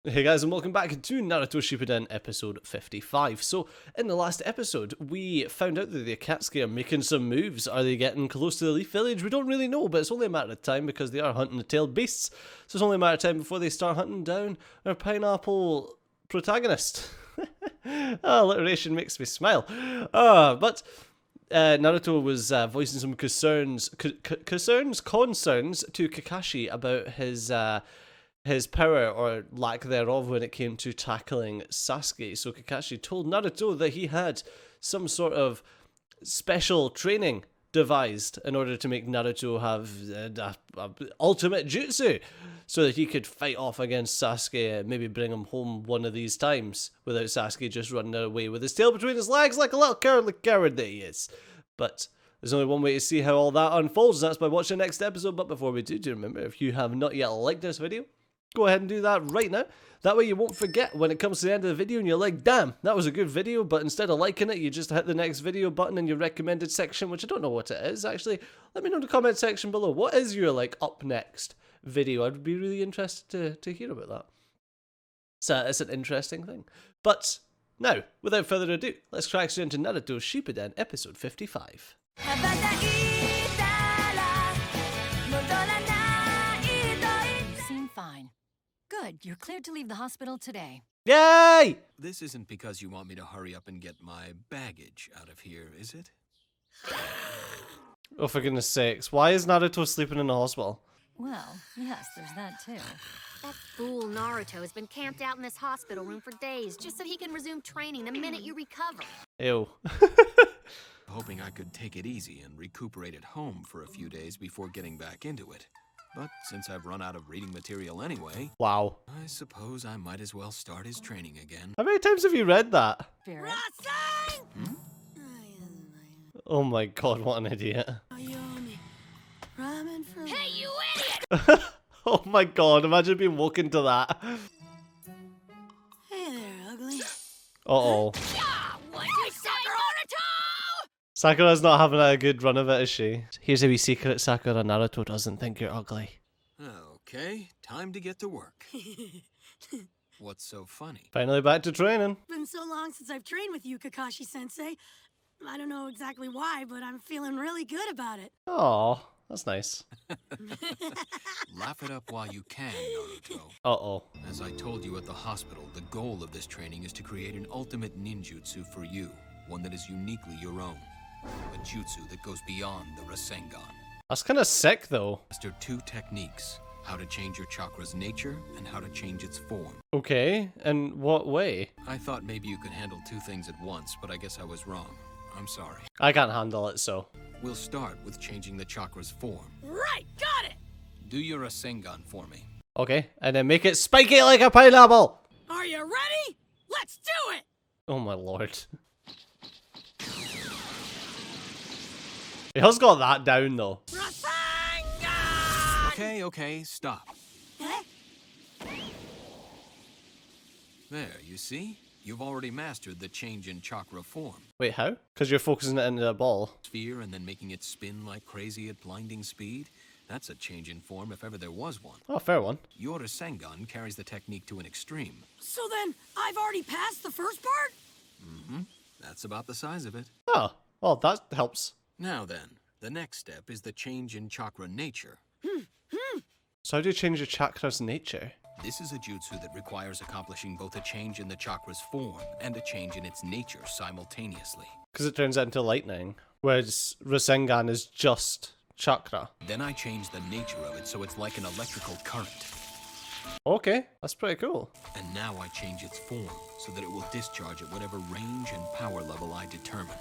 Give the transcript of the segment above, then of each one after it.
Hey guys, and welcome back to Naruto Shippuden episode 55. So, in the last episode, we found out that the Akatsuki are making some moves. Are they getting close to the Leaf Village? We don't really know, but it's only a matter of time because they are hunting the tailed beasts. So it's only a matter of time before they start hunting down our pineapple protagonist. Alliteration makes me smile. But Naruto was voicing some concerns to Kakashi about his power or lack thereof when it came to tackling Sasuke. So Kakashi told Naruto that he had some sort of special training devised in order to make Naruto have ultimate jutsu so that he could fight off against Sasuke and maybe bring him home one of these times without Sasuke just running away with his tail between his legs like a little cowardly coward that he is. But there's only one way to see how all that unfolds, and that's by watching the next episode. But before we do remember, if you have not yet liked this video, go ahead and do that right now. That way you won't forget when it comes to the end of the video and you're like, damn, that was a good video, but instead of liking it, you just hit the next video button in your recommended section, which I don't know what it is, actually. Let me know in the comment section below. What is your, up next video? I'd be really interested to hear about that. So it's an interesting thing. But now, without further ado, let's crack straight into Naruto Shippuden episode 55. Fine. Good, you're cleared to leave the hospital today. Yay! This isn't because you want me to hurry up and get my baggage out of here, is it? Oh, for goodness sakes. Why is Naruto sleeping in the hospital? Well, yes, there's that too. That fool Naruto has been camped out in this hospital room for days just so he can resume training the minute you recover. Ew. Hoping I could take it easy and recuperate at home for a few days before getting back into it. But since I've run out of reading material anyway, Wow. I suppose I might as well start his training again. How many times have you read that? Spirit. Oh my god, what an idiot. Hey, you idiot! Oh my god, imagine being woken to that. Hey there, ugly. Uh-oh. What did you say, Naruto? Sakura's not having a good run of it, is she? Here's a wee secret, Sakura. Naruto doesn't think you're ugly. Okay, time to get to work. What's so funny? Finally back to training. Been so long since I've trained with you, Kakashi-sensei. I don't know exactly why, but I'm feeling really good about it. Oh, that's nice. Laugh it up while you can, Naruto. Uh-oh. As I told you at the hospital, the goal of this training is to create an ultimate ninjutsu for you, one that is uniquely your own. A jutsu that goes beyond the Rasengan. That's kind of sick, though. Master two techniques, how to change your chakra's nature and how to change its form. Okay, in what way? I thought maybe you could handle two things at once, but I guess I was wrong. I'm sorry. I can't handle it, so. We'll start with changing the chakra's form. Right, got it! Do your Rasengan for me. Okay, and then make it spiky like a pineapple! Are you ready? Let's do it! Oh my lord. He has got that down, though. Rasengan! Okay, stop. Eh? There, you see? You've already mastered the change in chakra form. Wait, how? Because you're focusing it into a ball. Sphere and then making it spin like crazy at blinding speed? That's a change in form if ever there was one. Oh, fair one. Your Rasengan carries the technique to an extreme. So then, I've already passed the first part? Mm-hmm. That's about the size of it. Oh, well, that helps. Now then, the next step is the change in chakra nature. So how do you change your chakra's nature? This is a jutsu that requires accomplishing both a change in the chakra's form and a change in its nature simultaneously. Because it turns out into lightning, whereas Rasengan is just chakra. Then I change the nature of it so it's like an electrical current. Okay, that's pretty cool. And now I change its form so that it will discharge at whatever range and power level I determine.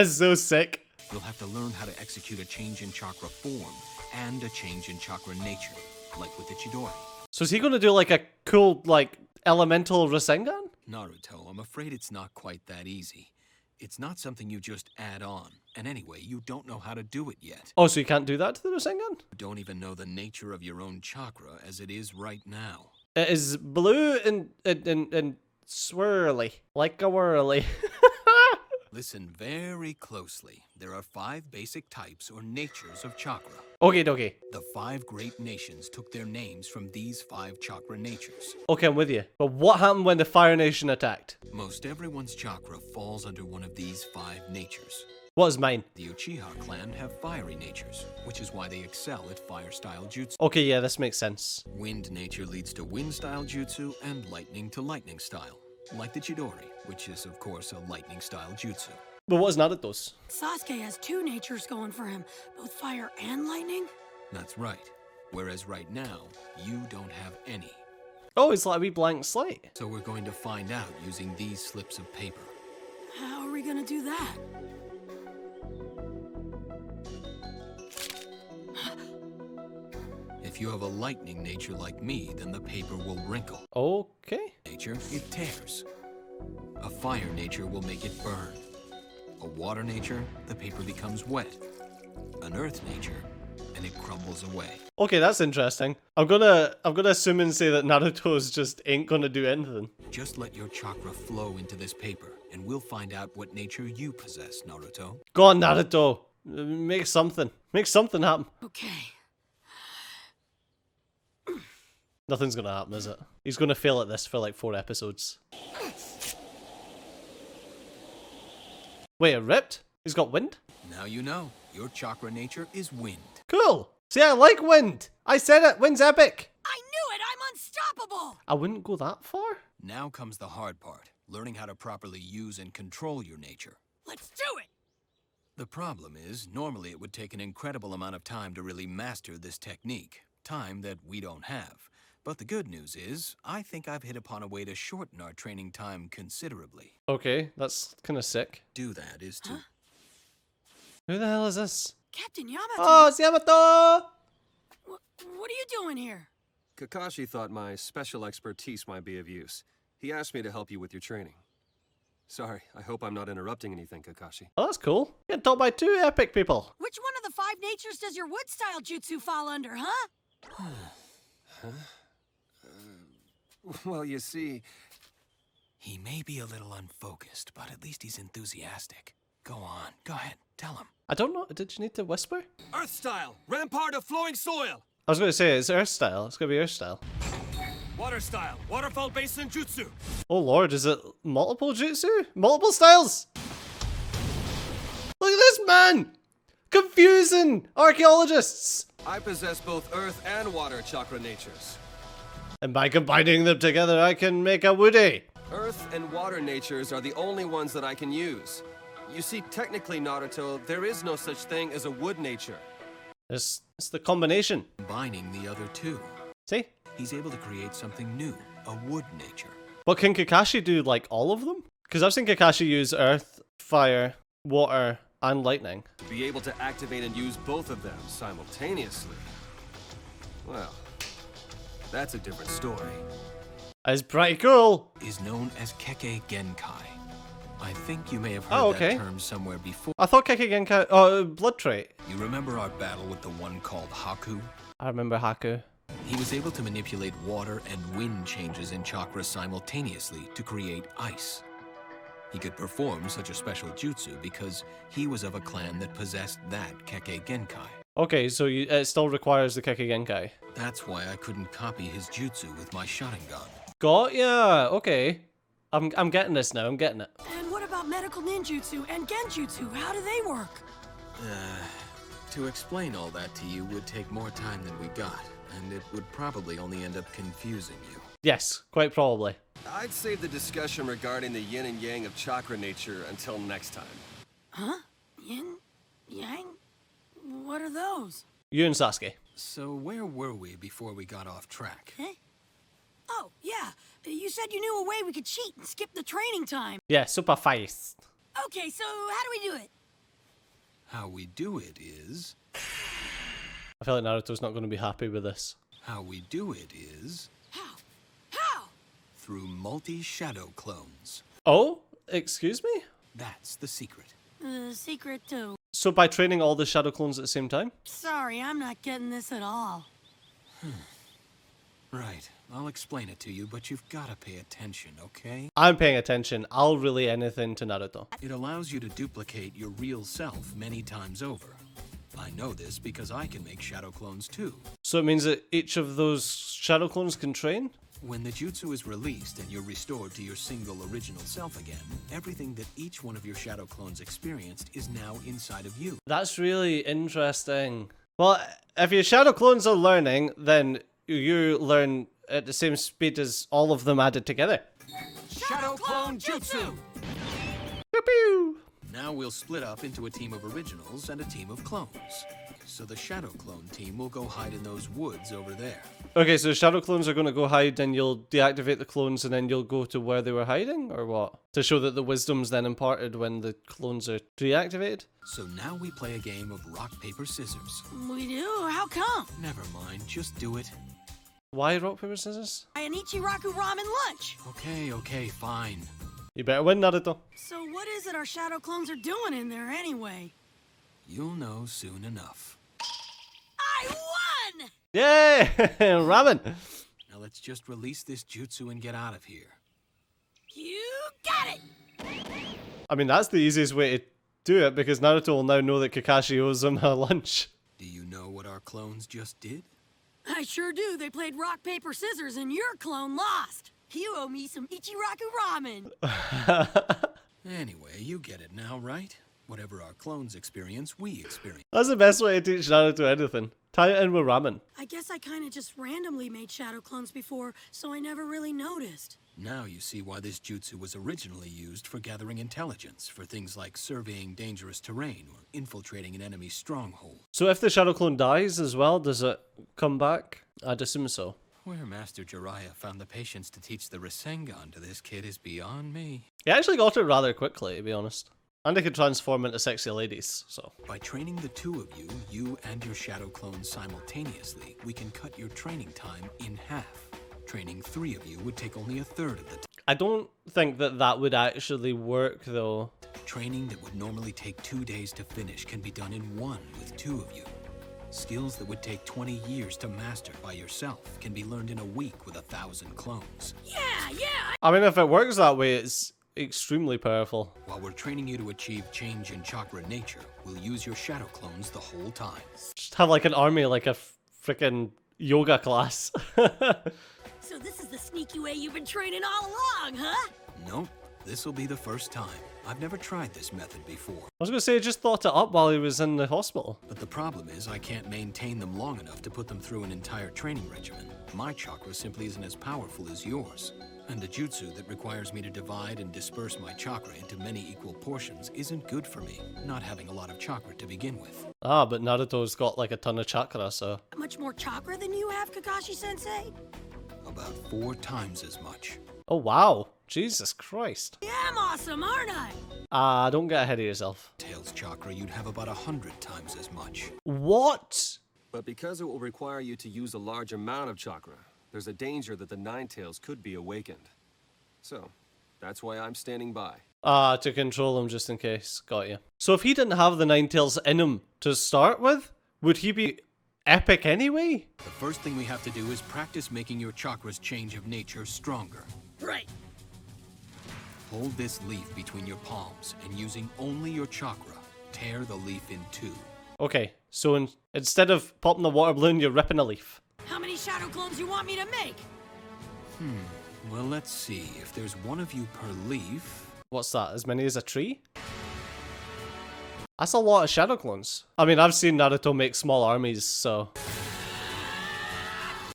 So sick. You'll have to learn how to execute a change in chakra form and a change in chakra nature, like with the Chidori. So is he going to do like a cool, elemental Rasengan? Naruto, I'm afraid it's not quite that easy. It's not something you just add on. And anyway, you don't know how to do it yet. Oh, so you can't do that to the Rasengan? You don't even know the nature of your own chakra as it is right now. It is blue and swirly, like a whirly. Listen very closely. There are 5 basic types or natures of chakra. Okay, dokie. The 5 great nations took their names from these 5 chakra natures. Okay, I'm with you. But what happened when the Fire Nation attacked? Most everyone's chakra falls under one of these 5 natures. What is mine? The Uchiha clan have fiery natures, which is why they excel at fire-style jutsu. Okay, yeah, this makes sense. Wind nature leads to wind-style jutsu and lightning to lightning style, like the Chidori, which is of course a lightning-style jutsu. But what is Naruto's? Sasuke has 2 natures going for him, both fire and lightning. That's right. Whereas right now, you don't have any. Oh, it's like a wee blank slate. So we're going to find out using these slips of paper. How are we gonna do that? If you have a lightning nature like me, then the paper will wrinkle. Okay. Nature, it tears. A fire nature will make it burn. A water nature, the paper becomes wet. An earth nature, and it crumbles away. Okay, that's interesting. I'm gonna assume and say that Naruto's just ain't gonna do anything. Just let your chakra flow into this paper, and we'll find out what nature you possess, Naruto. Go on, Naruto. Make something. Make something happen. Okay. Nothing's gonna happen, is it? He's gonna fail at this for like 4 episodes. Wait, it ripped? He's got wind? Now you know. Your chakra nature is wind. Cool. See, I like wind. I said it. Wind's epic. I knew it! I'm unstoppable! I wouldn't go that far. Now comes the hard part, learning how to properly use and control your nature. Let's do it! The problem is, normally it would take an incredible amount of time to really master this technique, time that we don't have. But the good news is, I think I've hit upon a way to shorten our training time considerably. Okay, that's kind of sick. Do that is to... Who the hell is this? Captain Yamato! Oh, it's Yamato! What are you doing here? Kakashi thought my special expertise might be of use. He asked me to help you with your training. Sorry, I hope I'm not interrupting anything, Kakashi. Oh, that's cool. Getting taught by 2 epic people. Which one of the 5 natures does your wood-style jutsu fall under, huh? Well, you see... He may be a little unfocused, but at least he's enthusiastic. Go on, go ahead, tell him. I don't know. Did you need to whisper? Earth style! Rampart of flowing soil! I was going to say, it's Earth style. It's going to be Earth style. Water style! Waterfall basin jutsu! Oh lord, is it multiple jutsu? Multiple styles? Look at this man! Confusing archaeologists! I possess both earth and water chakra natures. And by combining them together, I can make a Woody. Earth and water natures are the only ones that I can use. You see, technically, Naruto, there is no such thing as a wood nature. It's the combination. Combining the other 2. See? He's able to create something new, a wood nature. But can Kakashi do, like, all of them? Because I've seen Kakashi use earth, fire, water, and lightning. To be able to activate and use both of them simultaneously. Well, that's a different story. It's pretty cool. Is known as Kekkei Genkai. I think you may have heard Oh, okay. that term somewhere before. I thought Kekkei Genkai... Oh, blood trait. You remember our battle with the one called Haku? I remember Haku. He was able to manipulate water and wind changes in chakra simultaneously to create ice. He could perform such a special jutsu because he was of a clan that possessed that Kekkei Genkai. Okay, so it still requires the Kekkei Genkai. That's why I couldn't copy his jutsu with my Sharingan. Got ya. Okay. I'm getting this now. I'm getting it. And what about medical ninjutsu and genjutsu? How do they work? To explain all that to you would take more time than we got, and it would probably only end up confusing you. Yes, quite probably. I'd save the discussion regarding the yin and yang of chakra nature until next time. Huh? Yin? Yang? What are those? You and Sasuke. So where were we before we got off track? Eh? Oh, yeah. You said you knew a way we could cheat and skip the training time. Yeah, super fast. Okay, so how do we do it? How we do it is... I feel like Naruto's not going to be happy with this. How we do it is... How? How? through multi-shadow clones. Oh, excuse me? That's the secret. Secret to... So by training all the shadow clones at the same time? Sorry, I'm not getting this at all. Right. I'll explain it to you, but you've got to pay attention, okay? I'm paying attention. I'll relay anything to Naruto. It allows you to duplicate your real self many times over. I know this because I can make shadow clones too. So it means that each of those shadow clones can train? When the jutsu is released and you're restored to your single original self again, everything that each one of your shadow clones experienced is now inside of you. That's really interesting. Well, if your shadow clones are learning, then you learn at the same speed as all of them added together. Shadow Clone Jutsu! Pew pew! Now we'll split up into a team of originals and a team of clones. So the shadow clone team will go hide in those woods over there. Okay, so shadow clones are going to go hide and you'll deactivate the clones and then you'll go to where they were hiding, or what? To show that the wisdom's then imparted when the clones are deactivated? So now we play a game of rock, paper, scissors. We do? How come? Never mind, just do it. Why rock, paper, scissors? An Ichiraku ramen lunch. Okay, fine. You better win, Naruto. So what is it our shadow clones are doing in there anyway? You'll know soon enough. I won! Yay! Ramen! Now let's just release this jutsu and get out of here. You got it! I mean, that's the easiest way to do it because Naruto will now know that Kakashi owes him a lunch. Do you know what our clones just did? I sure do. They played rock, paper, scissors, and your clone lost. You owe me some Ichiraku ramen. Anyway, you get it now, right? Whatever our clones experience, we experience. That's the best way to teach Naruto anything. Tie it in with ramen. I guess I kind of just randomly made shadow clones before, so I never really noticed. Now you see why this jutsu was originally used for gathering intelligence, for things like surveying dangerous terrain or infiltrating an enemy's stronghold. So if the shadow clone dies as well, does it come back? I'd assume so. Where Master Jiraiya found the patience to teach the Rasengan to this kid is beyond me. He actually got it rather quickly, to be honest. And he could transform into sexy ladies, so. By training the two of you, you and your shadow clones simultaneously, we can cut your training time in half. Training three of you would take only a third of the time. I don't think that that would actually work, though. Training that would normally take 2 days to finish can be done in one with two of you. Skills that would take 20 years to master by yourself can be learned in a week with 1,000 clones. Yeah! I mean, if it works that way, it's extremely powerful. While we're training you to achieve change in chakra nature, we'll use your shadow clones the whole time. Just have like an army, like a freaking yoga class. So this is the sneaky way you've been training all along, huh? Nope, this'll be the first time. I've never tried this method before. I was gonna say, I just thought it up while he was in the hospital. But the problem is I can't maintain them long enough to put them through an entire training regimen. My chakra simply isn't as powerful as yours. And a jutsu that requires me to divide and disperse my chakra into many equal portions isn't good for me, not having a lot of chakra to begin with. Ah, but Naruto's got like a ton of chakra, so. Much more chakra than you have, Kakashi-sensei? About 4 times as much. Oh wow, Jesus Christ. Yeah, I'm awesome, aren't I? Don't get ahead of yourself. Tails chakra, you'd have about 100 times as much. What? But because it will require you to use a large amount of chakra, there's a danger that the Nine Tails could be awakened. So, that's why I'm standing by. To control him just in case. Got you. So if he didn't have the Nine Tails in him to start with, would he be epic anyway? The first thing we have to do is practice making your chakra's change of nature stronger. Right. Hold this leaf between your palms and using only your chakra, tear the leaf in 2. Okay, so instead of popping the water balloon, you're ripping a leaf. How many shadow clones you want me to make? Well, let's see. If there's one of you per leaf... What's that, as many as a tree? That's a lot of shadow clones. I mean, I've seen Naruto make small armies, so...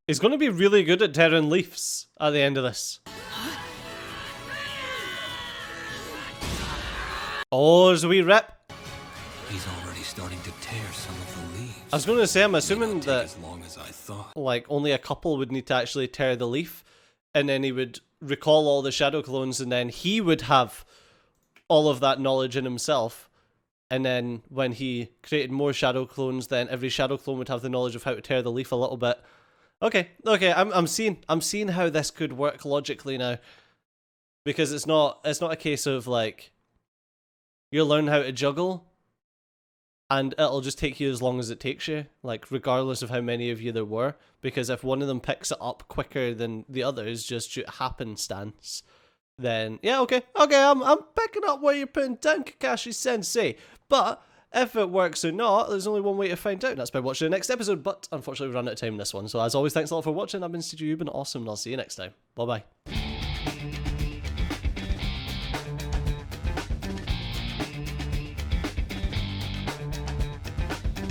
He's gonna be really good at tearing leaves at the end of this. Oh, there's a wee rip. He's already starting to tear some of the leaves. I was gonna say, I'm May assuming not take that as long as I thought. like only a couple would need to actually tear the leaf, and then he would recall all the shadow clones, and then he would have all of that knowledge in himself. And then when he created more shadow clones, then every shadow clone would have the knowledge of how to tear the leaf a little bit. Okay, I'm seeing how this could work logically now, because it's not a case of like you learn how to juggle, and it'll just take you as long as it takes you, like regardless of how many of you there were, because if one of them picks it up quicker than the others, just due to happenstance, then yeah, okay, I'm picking up where you're putting down, Kakashi Sensei. But if it works or not, there's only one way to find out, and that's by watching the next episode. But unfortunately, we've run out of time in this one. So as always, thanks a lot for watching. I've been Studio, you've been awesome, and I'll see you next time. Bye bye.